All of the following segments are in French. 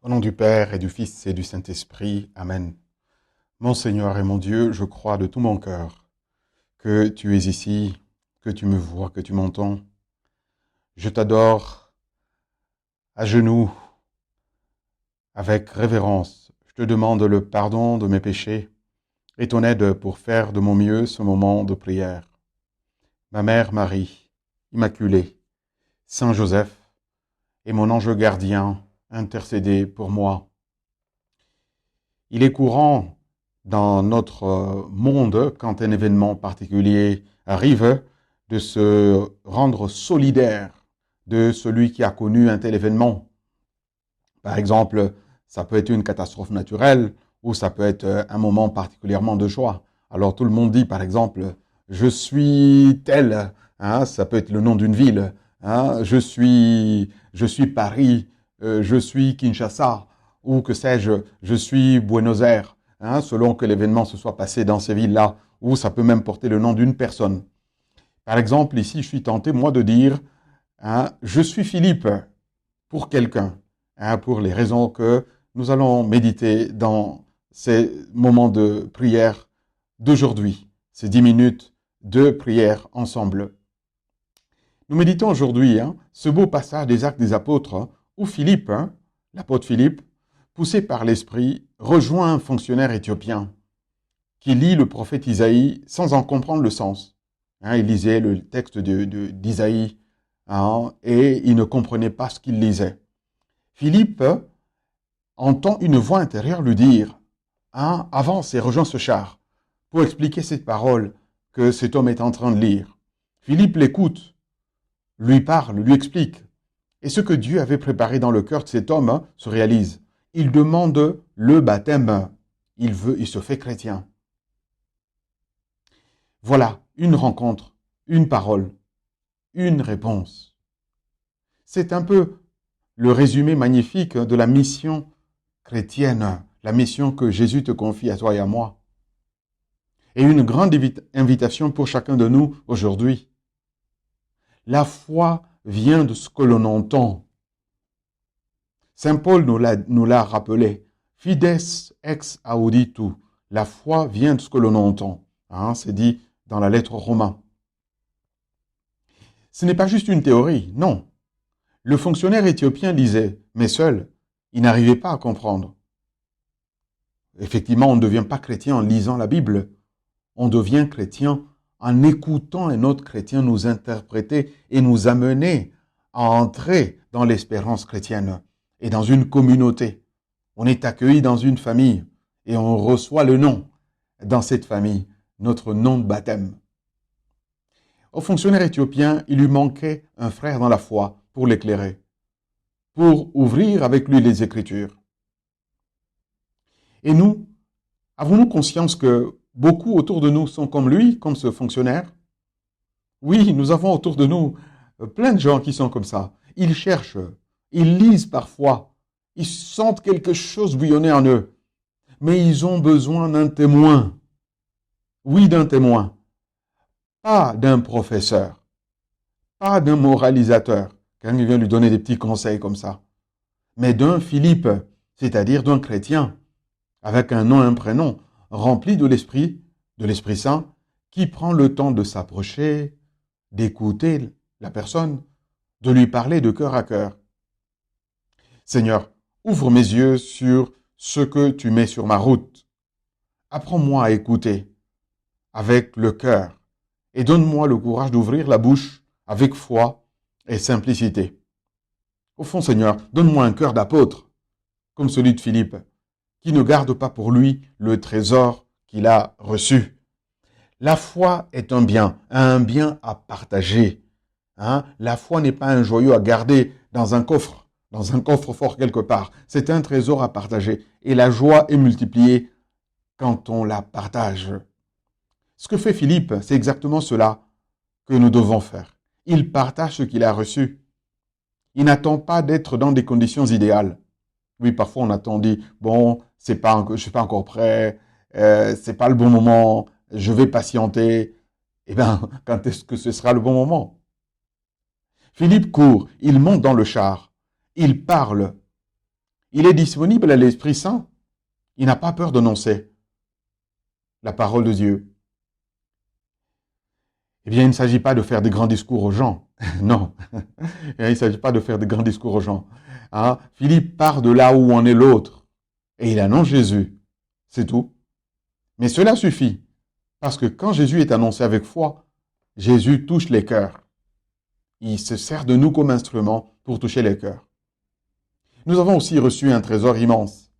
Au nom du Père et du Fils et du Saint-Esprit. Amen. Mon Seigneur et mon Dieu, je crois de tout mon cœur que tu es ici, que tu me vois, que tu m'entends. Je t'adore à genoux, avec révérence. Je te demande le pardon de mes péchés et ton aide pour faire de mon mieux ce moment de prière. Ma mère Marie, Immaculée, Saint Joseph et mon ange gardien, intercédez pour moi. Il est courant dans notre monde, quand un événement particulier arrive, de se rendre solidaire de celui qui a connu un tel événement. Par exemple, ça peut être une catastrophe naturelle ou ça peut être un moment particulièrement de joie. Alors tout le monde dit, par exemple, je suis tel, hein, ça peut être le nom d'une ville, hein, je suis Paris, je suis Kinshasa, ou que sais-je, je suis Buenos Aires, hein, selon que l'événement se soit passé dans ces villes-là, ou ça peut même porter le nom d'une personne. Par exemple, ici, je suis tenté, moi, de dire, hein, je suis Philippe pour quelqu'un, hein, pour les raisons que nous allons méditer dans ces moments de prière d'aujourd'hui, ces 10 minutes de prière ensemble. Nous méditons aujourd'hui ce beau passage des Actes des Apôtres où Philippe, l'apôtre Philippe, poussé par l'Esprit, rejoint un fonctionnaire éthiopien qui lit le prophète Isaïe sans en comprendre le sens. Il lisait le texte d'Isaïe et il ne comprenait pas ce qu'il lisait. Philippe entend une voix intérieure lui dire avance et rejoins ce char pour expliquer cette parole que cet homme est en train de lire. Philippe l'écoute, lui parle, lui explique. Et ce que Dieu avait préparé dans le cœur de cet homme se réalise. Il demande le baptême. Il se fait chrétien. Voilà une rencontre, une parole, une réponse. C'est un peu le résumé magnifique de la mission chrétienne, la mission que Jésus te confie à toi et à moi. Et une grande invitation pour chacun de nous aujourd'hui. La foi vient de ce que l'on entend. Saint Paul nous l'a rappelé. Fides ex auditu. La foi vient de ce que l'on entend. C'est dit dans la lettre aux Romains. Ce n'est pas juste une théorie, non. Le fonctionnaire éthiopien lisait, mais seul, il n'arrivait pas à comprendre. Effectivement, on ne devient pas chrétien en lisant la Bible. On devient chrétien en écoutant un autre chrétien nous interpréter et nous amener à entrer dans l'espérance chrétienne et dans une communauté. On est accueilli dans une famille et on reçoit le nom dans cette famille, notre nom de baptême. Au fonctionnaire éthiopien, il lui manquait un frère dans la foi pour l'éclairer, pour ouvrir avec lui les Écritures. Et nous, avons-nous conscience que beaucoup autour de nous sont comme lui, comme ce fonctionnaire? Oui, nous avons autour de nous plein de gens qui sont comme ça. Ils cherchent, ils lisent parfois, ils sentent quelque chose bouillonner en eux, mais ils ont besoin d'un témoin. Oui, d'un témoin. Pas d'un professeur, pas d'un moralisateur, quand il vient lui donner des petits conseils comme ça, mais d'un Philippe, c'est-à-dire d'un chrétien, avec un nom et un prénom, rempli de l'Esprit Saint, qui prend le temps de s'approcher, d'écouter la personne, de lui parler de cœur à cœur. Seigneur, ouvre mes yeux sur ce que tu mets sur ma route. Apprends-moi à écouter avec le cœur et donne-moi le courage d'ouvrir la bouche avec foi et simplicité. Au fond, Seigneur, donne-moi un cœur d'apôtre, comme celui de Philippe, qui ne garde pas pour lui le trésor qu'il a reçu. La foi est un bien à partager. La foi n'est pas un joyau à garder dans un coffre-fort quelque part. C'est un trésor à partager. Et la joie est multipliée quand on la partage. Ce que fait Philippe, c'est exactement cela que nous devons faire. Il partage ce qu'il a reçu. Il n'attend pas d'être dans des conditions idéales. Oui, parfois on attend, dit, bon, je suis pas encore prêt, c'est pas le bon moment, je vais patienter. Eh bien, quand est-ce que ce sera le bon moment? Philippe court, il monte dans le char, il parle, Il est disponible à l'Esprit Saint. Il n'a pas peur d'annoncer la parole de Dieu. Eh bien, il ne s'agit pas de faire des grands discours aux gens. Non. Il ne s'agit pas de faire des grands discours aux gens. Hein? Philippe part de là où en est l'autre. Et il annonce Jésus. C'est tout. Mais cela suffit. Parce que quand Jésus est annoncé avec foi, Jésus touche les cœurs. Il se sert de nous comme instrument pour toucher les cœurs. Nous avons aussi reçu un trésor immense.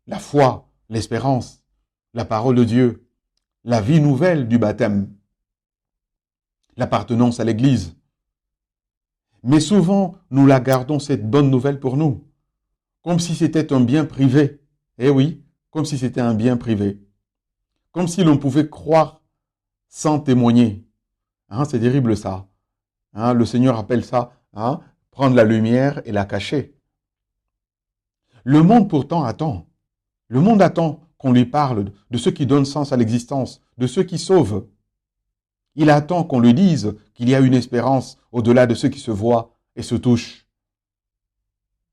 La foi, l'espérance, la parole de Dieu, la vie nouvelle du baptême, l'appartenance à l'Église. Mais souvent, nous la gardons cette bonne nouvelle pour nous, comme si c'était un bien privé. Eh oui, comme si c'était un bien privé. Comme si l'on pouvait croire sans témoigner. Hein, c'est terrible ça. Hein, le Seigneur appelle ça prendre la lumière et la cacher. Le monde pourtant attend. Le monde attend qu'on lui parle de ce qui donne sens à l'existence, de ce qui sauve. Il attend qu'on lui dise qu'il y a une espérance au-delà de ce qui se voit et se touche.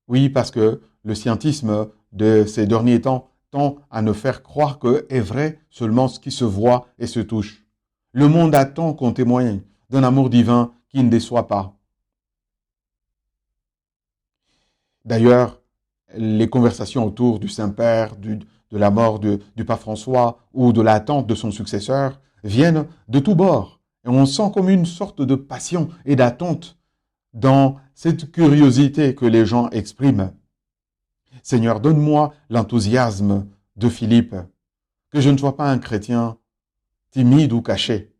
Oui, parce que le scientisme de ces derniers temps tend à nous faire croire que est vrai seulement ce qui se voit et se touche. Le monde attend qu'on témoigne d'un amour divin qui ne déçoit pas. D'ailleurs, les conversations autour du Saint-Père, de la mort du pape François ou de l'attente de son successeur viennent de tous bords. Et on sent comme une sorte de passion et d'attente dans cette curiosité que les gens expriment. Seigneur, donne-moi l'enthousiasme de Philippe, que je ne sois pas un chrétien timide ou caché,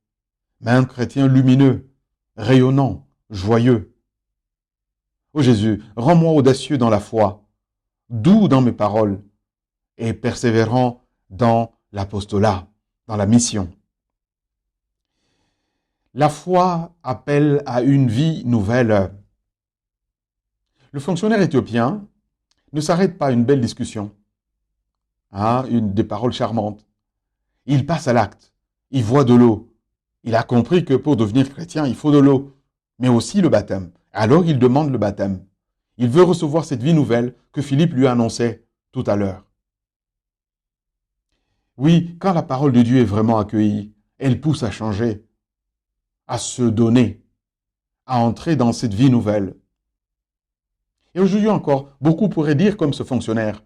mais un chrétien lumineux, rayonnant, joyeux. Ô Jésus, rends-moi audacieux dans la foi, doux dans mes paroles et persévérant dans l'apostolat, dans la mission. La foi appelle à une vie nouvelle. Le fonctionnaire éthiopien ne s'arrête pas à une belle discussion, des paroles charmantes. Il passe à l'acte, il voit de l'eau. Il a compris que pour devenir chrétien, il faut de l'eau, mais aussi le baptême. Alors il demande le baptême. Il veut recevoir cette vie nouvelle que Philippe lui annonçait tout à l'heure. Oui, quand la parole de Dieu est vraiment accueillie, elle pousse à changer, à se donner, à entrer dans cette vie nouvelle. Et aujourd'hui encore, beaucoup pourraient dire comme ce fonctionnaire,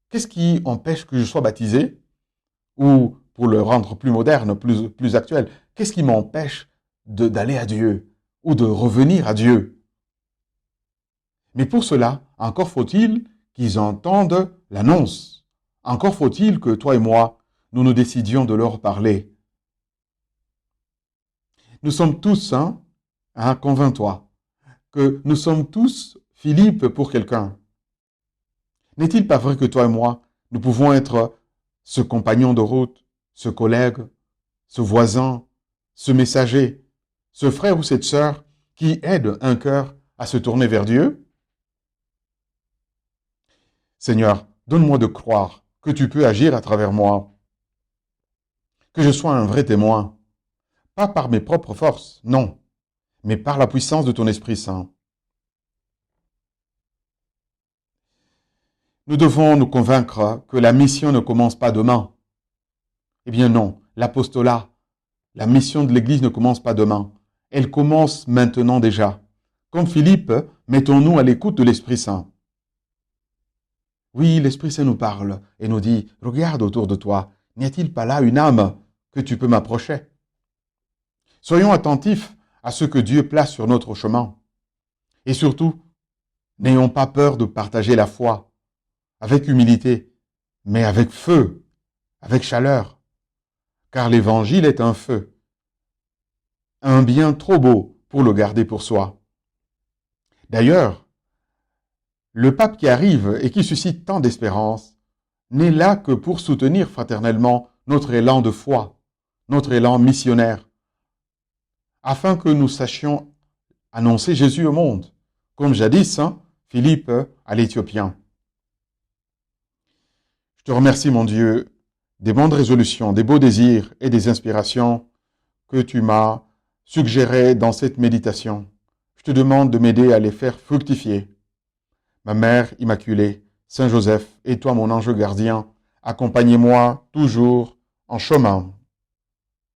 qu'est-ce qui empêche que je sois baptisé? Ou, pour le rendre plus moderne, plus actuel, qu'est-ce qui m'empêche d'aller à Dieu ou de revenir à Dieu? Mais pour cela, encore faut-il qu'ils entendent l'annonce. Encore faut-il que toi et moi, nous nous décidions de leur parler. Nous sommes tous, convainc-toi, que nous sommes tous Philippe pour quelqu'un. N'est-il pas vrai que toi et moi, nous pouvons être ce compagnon de route, ce collègue, ce voisin, ce messager, ce frère ou cette sœur qui aide un cœur à se tourner vers Dieu? Seigneur, donne-moi de croire que tu peux agir à travers moi, que je sois un vrai témoin, pas par mes propres forces, non, mais par la puissance de ton Esprit Saint. Nous devons nous convaincre que la mission ne commence pas demain. Eh bien non, l'apostolat, la mission de l'Église ne commence pas demain. Elle commence maintenant déjà. Comme Philippe, mettons-nous à l'écoute de l'Esprit Saint. Oui, l'Esprit Saint nous parle et nous dit, regarde autour de toi, n'y a-t-il pas là une âme que tu peux m'approcher? Soyons attentifs à ce que Dieu place sur notre chemin. Et surtout, n'ayons pas peur de partager la foi, avec humilité, mais avec feu, avec chaleur. Car l'Évangile est un feu, un bien trop beau pour le garder pour soi. D'ailleurs, le pape qui arrive et qui suscite tant d'espérance n'est là que pour soutenir fraternellement notre élan de foi, notre élan missionnaire, afin que nous sachions annoncer Jésus au monde, comme jadis Philippe à l'Éthiopien. Je te remercie, mon Dieu, des bonnes résolutions, des beaux désirs et des inspirations que tu m'as suggérées dans cette méditation. Je te demande de m'aider à les faire fructifier. Ma Mère Immaculée, Saint Joseph, et toi mon ange gardien, accompagnez-moi toujours en chemin.